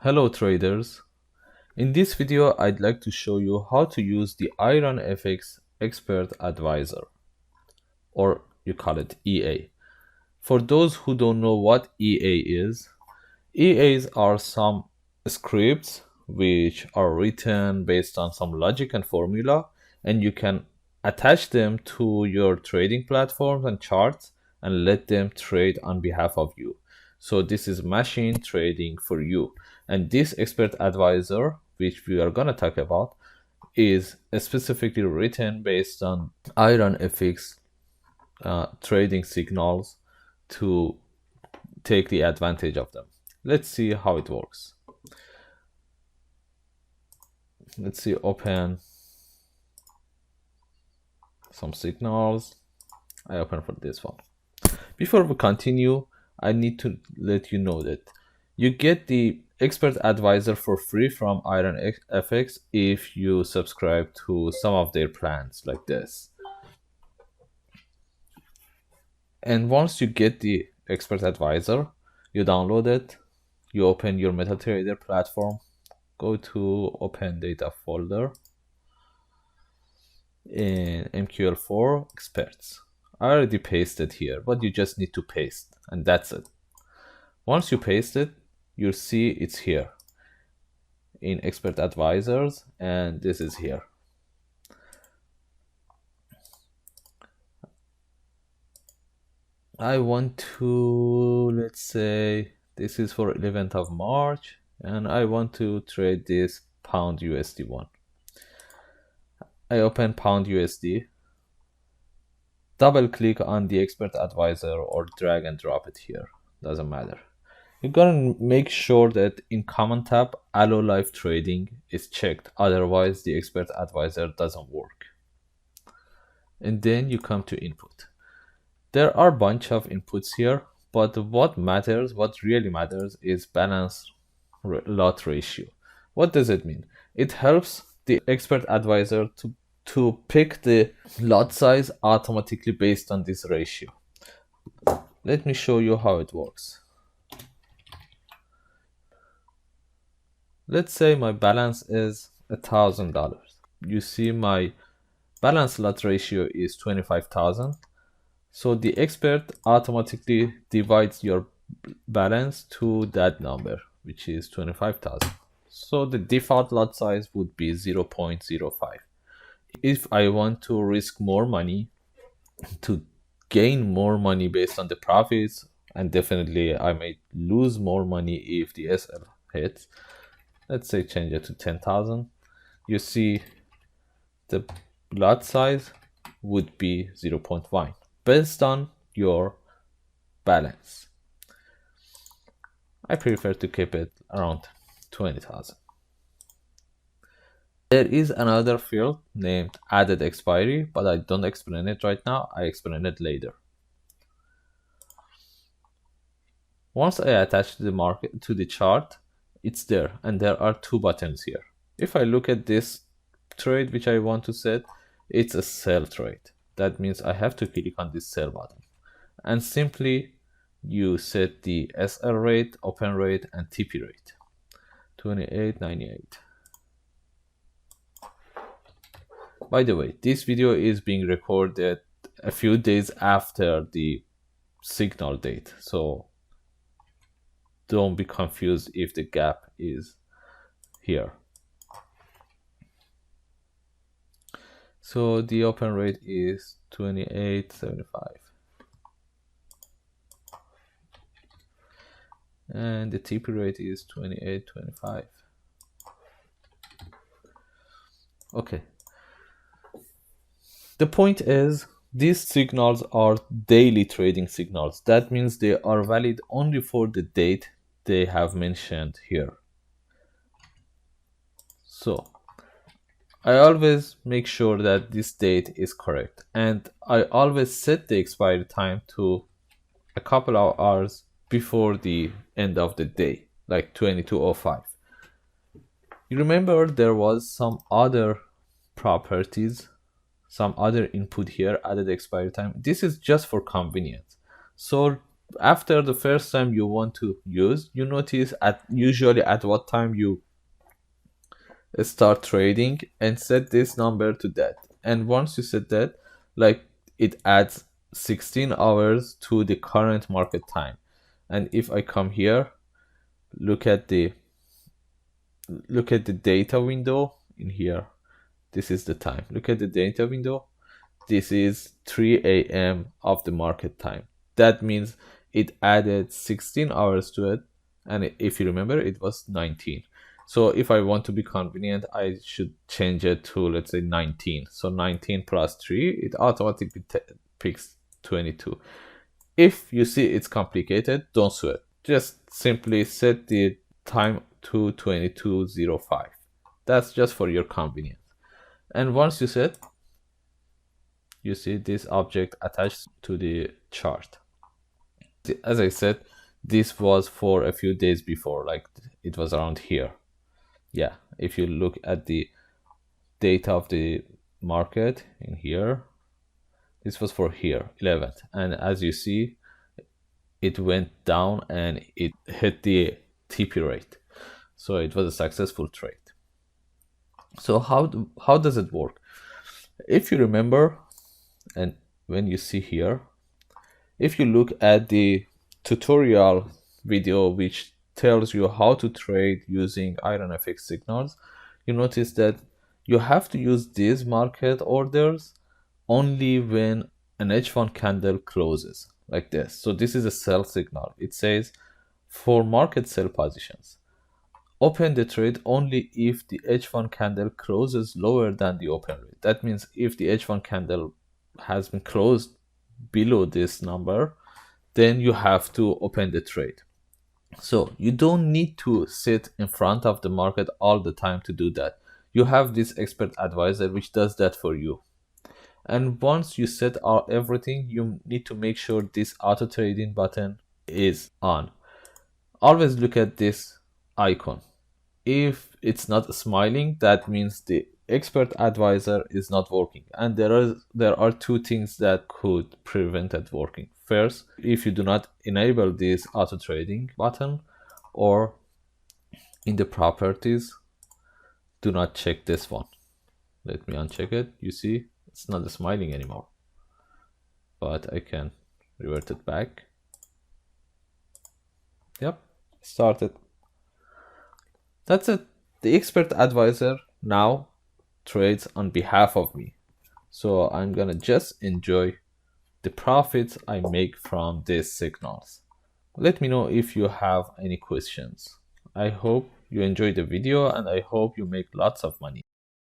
Hello traders. In this video I'd like to show you how to use the IRunFX Expert Advisor, or you call it EA. For those who don't know what EA is, EAs are some scripts which are written based on some logic and formula, and you can attach them to your trading platforms and charts and let them trade on behalf of you. So this is machine trading for you. And this expert advisor, which we are going to talk about, is specifically written based on IRunFX trading signals to take the advantage of them. Let's see how it works. Let's see, open some signals. I open for this one. Before we continue, I need to let you know that you get the expert advisor for free from IRunFX if you subscribe to some of their plans like this. And once you get the expert advisor, you download it, you open your MetaTrader platform, go to open data folder in MQL4 experts. I already pasted here, but you just need to paste, and that's it. Once you paste it, you'll see it's here in expert advisors, and this is here. I want to, let's say this is for 11th of March, and I want to trade this pound USD one. I open pound USD, double click on the expert advisor or drag and drop it here, doesn't matter. You're gonna make sure that in common tab allow live trading is checked, otherwise the expert advisor doesn't work. And then you come to input. There are a bunch of inputs here, but what really matters is balance lot ratio. What does it mean? It helps the expert advisor to pick the lot size automatically based on this ratio. Let me show you how it works. Let's say my balance is $1,000. You see my balance lot ratio is 25,000. So the expert automatically divides your balance to that number, which is 25,000. So the default lot size would be 0.05. If I want to risk more money to gain more money based on the profits, and definitely I may lose more money if the SL hits, let's say change it to 10,000. You see the lot size would be 0.1 based on your balance. I prefer to keep it around 20,000. There is another field named added expiry, but I don't explain it right now. I explain it later. Once I attach the chart, it's there, and there are two buttons here. If I look at this trade which I want to set, it's a sell trade. That means I have to click on this sell button, and simply you set the SL rate, open rate, and TP rate. 28.98. By the way, this video is being recorded a few days after the signal date, so don't be confused if the gap is here. So the open rate is 28.75. And the TP rate is 28.25. Okay. The point is, these signals are daily trading signals. That means they are valid only for the date they have mentioned here. So I always make sure that this date is correct, and I always set the expiry time to a couple of hours before the end of the day, like 22:05. You remember there was some other properties, some other input here, added expiry time. This is just for convenience. So after the first time you want to use, you notice usually at what time you start trading, and set this number to that. And once you set that, like, it adds 16 hours to the current market time. And if I come here, look at the data window in here. This is the time. Look at the data window. This is 3 a.m. of the market time. That means it added 16 hours to it, and if you remember, it was 19. So if I want to be convenient, I should change it to, let's say, 19. So 19 plus 3, it automatically picks 22. If you see it's complicated, don't sweat. Just simply set the time to 22:05. That's just for your convenience. And once you set, you see this object attached to the chart. As I said, this was for a few days before, like it was around here. Yeah, if you look at the data of the market in here, this was for here, 11th. And as you see, it went down and it hit the TP rate. So it was a successful trade. So how does it work? If you remember, and when you see here, if you look at the tutorial video which tells you how to trade using IRunFX signals, you notice that you have to use these market orders only when an H1 candle closes like this. So this is a sell signal. It says for market sell positions, open the trade only if the H1 candle closes lower than the open rate. That means if the H1 candle has been closed below this number, then you have to open the trade. So you don't need to sit in front of the market all the time to do that. You have this expert advisor which does that for you. And once you set everything, you need to make sure this auto trading button is on. Always look at this icon. If it's not smiling, that means the expert advisor is not working. And there are two things that could prevent it working. First, if you do not enable this auto trading button, or in the properties, do not check this one. Let me uncheck it. You see, it's not smiling anymore, but I can revert it back. Yep, started. That's it. The expert advisor now trades on behalf of me. So I'm gonna just enjoy the profits I make from these signals. Let me know if you have any questions. I hope you enjoyed the video, and I hope you make lots of money.